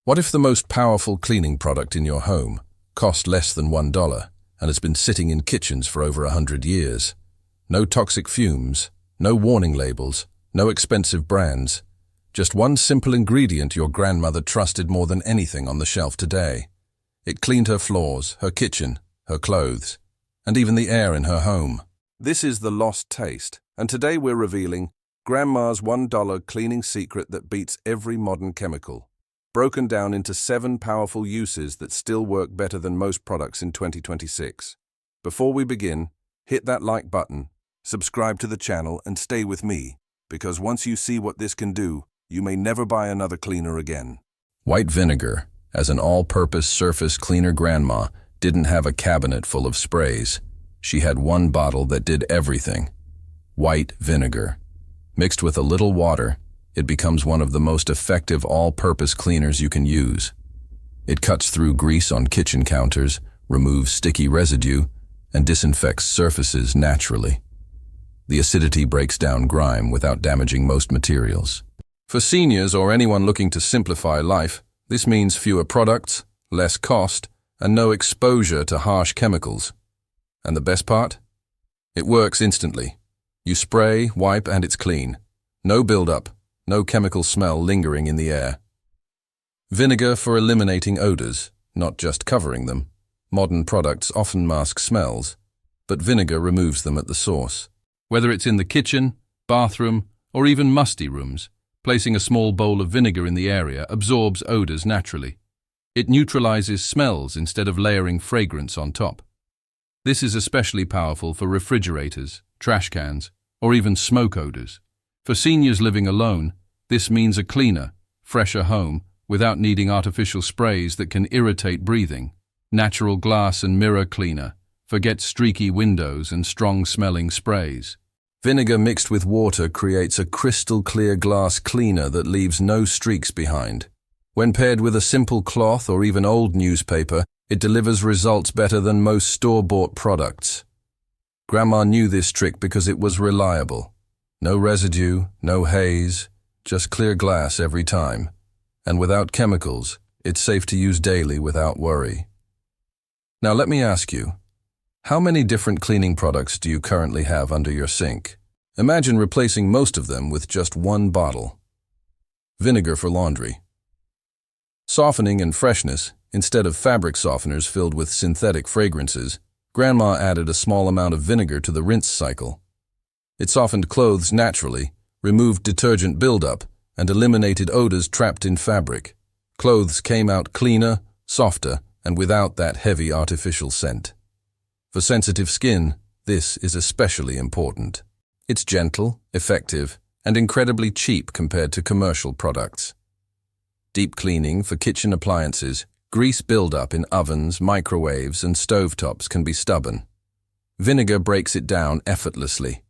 What if the most powerful cleaning product in your home cost less than $1 and has been sitting in kitchens for over 100 years? No toxic fumes, no warning labels, no expensive brands. Just one simple ingredient your grandmother trusted more than anything on the shelf today. It cleaned her floors, her kitchen, her clothes, and even the air in her home. This is the lost taste, and today we're revealing Grandma's $1 cleaning secret that beats every modern chemical, broken down into 7 powerful uses that still work better than most products in 2026. Before we begin, hit that like button, subscribe to the channel, and stay with me, because once you see what this can do, you may never buy another cleaner again. White vinegar. As an all-purpose surface cleaner, Grandma didn't have a cabinet full of sprays. She had one bottle that did everything. White vinegar. Mixed with a little water, it becomes one of the most effective all-purpose cleaners you can use. It cuts through grease on kitchen counters, removes sticky residue, and disinfects surfaces naturally. The acidity breaks down grime without damaging most materials. For seniors or anyone looking to simplify life, this means fewer products, less cost, and no exposure to harsh chemicals. And the best part? It works instantly. You spray, wipe, and it's clean. No buildup, no chemical smell lingering in the air. Vinegar for eliminating odors, not just covering them. Modern products often mask smells, but vinegar removes them at the source. Whether it's in the kitchen, bathroom, or even musty rooms, placing a small bowl of vinegar in the area absorbs odors naturally. It neutralizes smells instead of layering fragrance on top. This is especially powerful for refrigerators, trash cans, or even smoke odors. For seniors living alone, this means a cleaner, fresher home without needing artificial sprays that can irritate breathing. Natural glass and mirror cleaner. Forget streaky windows and strong-smelling sprays. Vinegar mixed with water creates a crystal-clear glass cleaner that leaves no streaks behind. When paired with a simple cloth or even old newspaper, it delivers results better than most store-bought products. Grandma knew this trick because it was reliable. No residue, no haze, just clear glass every time. And without chemicals, it's safe to use daily without worry. Now let me ask you, how many different cleaning products do you currently have under your sink? Imagine replacing most of them with just one bottle. Vinegar for laundry. Softening and freshness. Instead of fabric softeners filled with synthetic fragrances, Grandma added a small amount of vinegar to the rinse cycle. It softened clothes naturally, removed detergent buildup, and eliminated odors trapped in fabric. Clothes came out cleaner, softer, and without that heavy artificial scent. For sensitive skin, this is especially important. It's gentle, effective, and incredibly cheap compared to commercial products. Deep cleaning for kitchen appliances. Grease buildup in ovens, microwaves, and stovetops can be stubborn. Vinegar breaks it down effortlessly.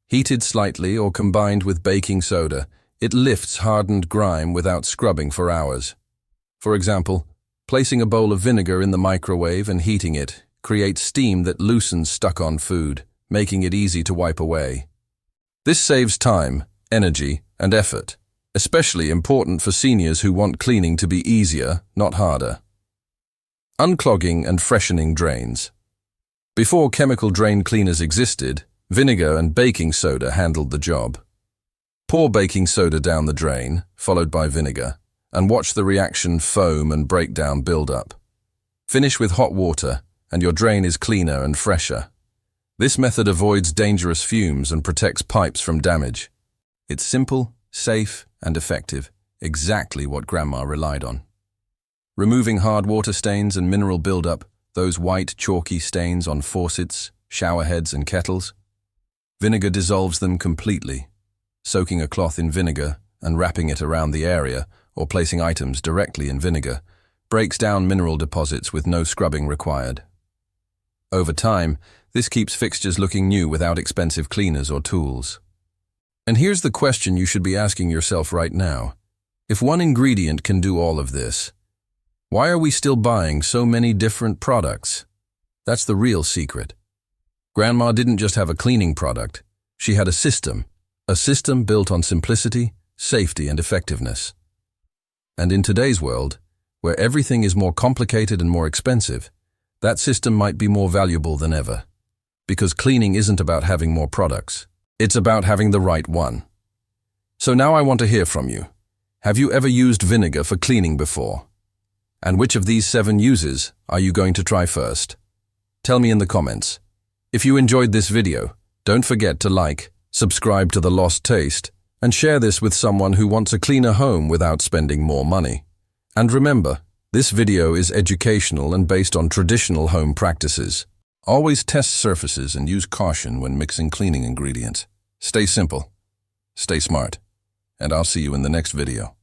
Heated slightly or combined with baking soda, it lifts hardened grime without scrubbing for hours. For example, placing a bowl of vinegar in the microwave and heating it creates steam that loosens stuck-on food, making it easy to wipe away. This saves time, energy, and effort, especially important for seniors who want cleaning to be easier, not harder. Unclogging and freshening drains. Before chemical drain cleaners existed, vinegar and baking soda handled the job. Pour baking soda down the drain, followed by vinegar, and watch the reaction foam and breakdown build up. Finish with hot water, and your drain is cleaner and fresher. This method avoids dangerous fumes and protects pipes from damage. It's simple, safe, and effective, exactly what Grandma relied on. Removing hard water stains and mineral buildup, those white chalky stains on faucets, shower heads, and kettles. Vinegar dissolves them completely. Soaking a cloth in vinegar and wrapping it around the area, or placing items directly in vinegar, breaks down mineral deposits with no scrubbing required. Over time, this keeps fixtures looking new without expensive cleaners or tools. And here's the question you should be asking yourself right now. If one ingredient can do all of this, why are we still buying so many different products? That's the real secret. Grandma didn't just have a cleaning product, she had a system built on simplicity, safety, and effectiveness. And in today's world, where everything is more complicated and more expensive, that system might be more valuable than ever. Because cleaning isn't about having more products. It's about having the right one. So now I want to hear from you. Have you ever used vinegar for cleaning before? And which of these 7 uses are you going to try first? Tell me in the comments. If you enjoyed this video, don't forget to like, subscribe to The Lost Taste, and share this with someone who wants a cleaner home without spending more money. And remember, this video is educational and based on traditional home practices. Always test surfaces and use caution when mixing cleaning ingredients. Stay simple, stay smart, and I'll see you in the next video.